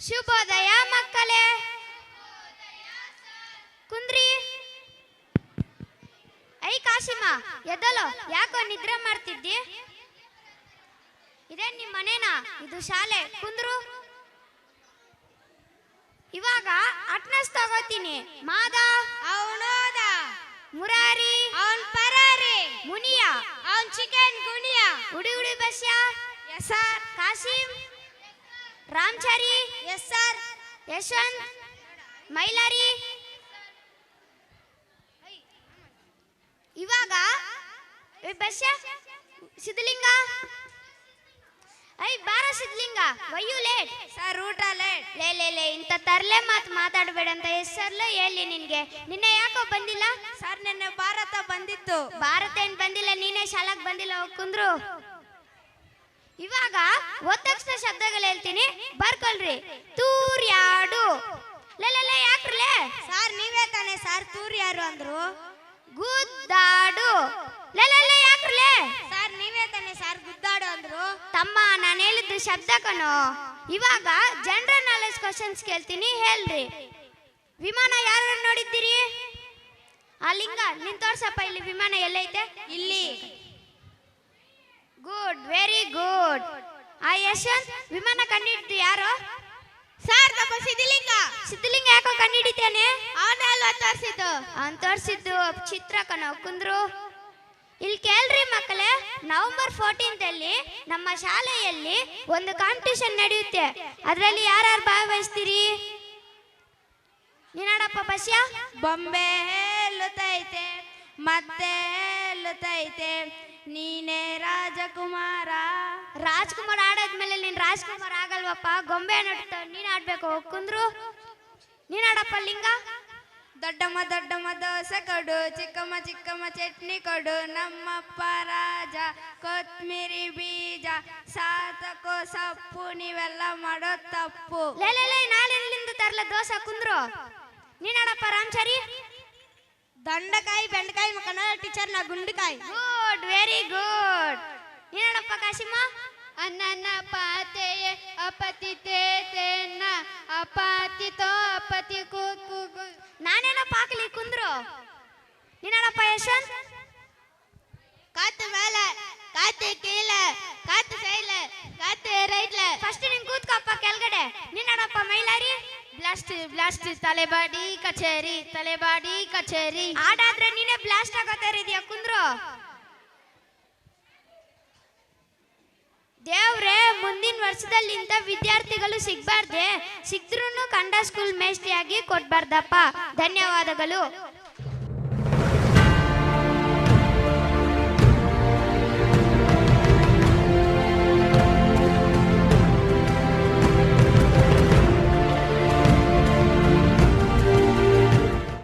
ಶುಭೋದಯ ಮಕ್ಕಳೇ, ಕುಂದ್ರಿ. ಐ ಕಾಶಿಮ, ಎದ್ದಲು. ಯಾಕೋ ನಿದ್ರೆ ಮಾಡ್ತಿದ್ದಿ? ಇದೇ ನಿಮ್ಮ ಮನೇನಾ? ಇದು ಶಾಲೆ. ಕುಂದ್ರು. ಇವಾಗ ಅಟ್ನಸ್ ತಗೋತೀನಿ. ಮಾದ ಅವನೋದ, ಮುರಾರಿ ಅವನ್ ಪರಾರಿ, ಮುನಿಯ ಅವನ್ ಚಿಕನ್ ಗುಣಿಯ, ಉಡಿ ಉಡಿ Basya, yes sir, Kasim, Ramachari, yes sir, Yashwant, Mailari. ಇವಾಗ ಬಸ್ಯ ಸಿದ್ಧಲಿಂಗ. ಐ ಬಾರ Siddhalinga, why you late? Sir ಊಟ ಲೇಟ್. ಲೇ ಇಂಥ ತರ್ಲೆ ಮಾತಾಡಬೇಡ ಅಂತ ಹೆಸರ್ಲು ಹೇಳಿ ನಿನ್ಗೆ. ನಿನ್ನೆ ಯಾಕೋ ಬಂದಿಲ್ಲ? ಸರ್ ನಿನ್ನೆ ಭಾರತ ಬಂದಿತ್ತು. ಭಾರತ ಏನ್ ಬಂದಿಲ್ಲ, ನೀನೇ ಶಾಲಾಕ್ ಬಂದಿಲ್ಲ. ಹೋಗ್ ಕುಂದ್ರು. ಇವಾಗ ಓದ ತಕ್ಷಣ ಶಬ್ದಗಳು ಹೇಳ್ತೀನಿ, ಬರ್ಕೊಳ್ರಿ. ತೂರ್ಯಾಡು. ಲೇ ಯಾಕ್ರಲೇ? ಸರ್ ನೀವೇ ತಾನೆ ಸರ್ ತೂರ್ ಯಾರು ಅಂದ್ರು? ಗುದ್ದಾಡು. ಲೇ ಯಾಕ್ರಲೇ? ಸರ್ ನೀವೇ ತಾನೆ ಸರ್ ಗುದ್ದಾಡು ಅಂದ್ರು? ತಮ್ಮ, ನಾನು ಹೇಳಿದ್ದು ಶಬ್ದ ಕಣೋ. ಇವಾಗ ಜನರಲ್ ನಾಲೆಜ್ ಕ್ವಶನ್ಸ್ ಕೇಳ್ತೀನಿ, ಹೇಳ್ರಿ. ವಿಮಾನ ಯಾರು ನೋಡಿದ್ದೀರಿ? ಆ ಲಿಂಗ ನಿನ್ ತೋರ್ಸಪ್ಪ. ಇಲ್ಲಿ ವಿಮಾನ ಎಲ್ಲೈತೆ? ಇಲ್ಲಿ. Good, very good. ಆ ಯಶವಂತ್, ವಿಮಾನ ಕಂಡಿಡಿದ್ದು ಯಾರು? ಸರ್ ತಪ್ಪ ಸಿದ್ಧಲಿಂಗ. ಸಿದ್ಧಲಿಂಗ ಯಾಕೋ ಕಂಡಿಡಿತಾನೆ? ಅವನೇ ಅಲ್ವಾ ತೋರಿಸಿದ್ದು? ಅವನ್ ತೋರಿಸಿದ್ದು ಚಿತ್ರ ಕಣೋ. ಕುಂದ್ರು. ಇಲ್ಲಿ ಕೇಳ್ರಿ ಮಕ್ಕಳೇ, ನವೆಂಬರ್ 14 ಅಲ್ಲಿ ನಮ್ಮ ಶಾಲೆಯಲ್ಲಿ ಒಂದು ಕಾಂಪಿಟಿಷನ್ ನಡೆಯುತ್ತೆ. ಅದರಲ್ಲಿ ಯಾರ್ಯಾರು ಭಾಗವಹಿಸ್ತೀರಿ? ನೀನಾಡಪ್ಪ ಬಸ್ಯ. ಬೊಂಬೆ ಹೇಳುತ್ತೈತೆ ಮತ್ತೆ ಹೇಳುತ್ತೈತೆ, ನೀನೇ ರಾಜಕುಮಾರ. ರಾಜ್ಕುಮಾರ್ ಆಡಾದ್ಮೇಲೆ ನೀನ್ ರಾಜ್ಕುಮಾರ್ ಆಗಲ್ವಪ್ಪ. ಗೊಂಬೆ ನಡ್ತ ನೀನ್ ಆಡ್ಬೇಕು. ಕುಂದ್ರು. ನೀನಾಡಪ್ಪ ಲಿಂಗ. ದೊಡ್ಡಮ್ಮ ದೋಸೆ ಕೊಡು, ಚಿಕ್ಕಮ್ಮ ಚಟ್ನಿ ಕೊಡು, ನಮ್ಮಪ್ಪ ರಾಜ ಕೊತ್ಮಿರಿ ಬೀಜ, ಸಾತಕೋ ಸೊಪ್ಪು, ನೀವೆಲ್ಲ ಮಾಡೋ ತಪ್ಪು. ಲೇ ನಾಳೆಲ್ಲಿಂದ ತರ್ಲ ದೋಸೆ. ಕುಂದ್ರು. ನೀನಾಡಪ್ಪ ರಾಮಚಾರಿ. ದೊಂಡಕಾಯಿ ಬೆಂಡಕಾಯಿ ಕನ್ನಡ ಟೀಚರ್ ನಾ ಗುಂಡಕಾಯಿ. Good, very good. ನೀನಾಡಪ್ಪ ಕಾಶಿಮ. ಅನನ ಪಾತೆಯೇ ಅಪತಿ ತೇನ ಅಪಾತಿ ತೋ ಅಪತಿ ಕೂಕು. ನಾನೇನೋ ಪಾಕಲಿ. ಕುಂದ್ರು. ನೀನಾಡಪ್ಪ ಯಶವಂತ್. ಕಾತು ಮೇಲೆ ಕಾತು ಕೀಳೆ ಕಾತು ಸೈಲೆ ಕಾತು ರೈಟ್ಲೆ. ಫಸ್ಟ್ ನೀನ್ ಕೂತ್ಕಪ್ಪ ಕೆಳಗಡೆ. ನೀನಾಡಪ್ಪ ಮೈಲಾರಿ. ಬ್ಲಾಸ್ಟ್ ತಲೆಬಾಡಿ ಕಚೇರಿ. ಆಡಾದ್ರೆ ನೀನೇ ಬ್ಲಾಸ್ಟ್ ಆಗತ್ತಾ ಇದೆಯಾ? ಕುಂದ್ರು. ದೇವ್ರೆ, ಮುಂದಿನ ವರ್ಷದಲ್ಲಿ ಇಂಥ ವಿದ್ಯಾರ್ಥಿಗಳು ಸಿಗ್ಬಾರ್ದೆ. ಸಿಕ್ದ್ರೂ ಕಂಡ ಸ್ಕೂಲ್ ಮೇಸ್ಟ್ರಿಯಾಗಿ ಕೊಡ್ಬಾರ್ದಪ್ಪ. ಧನ್ಯವಾದಗಳು.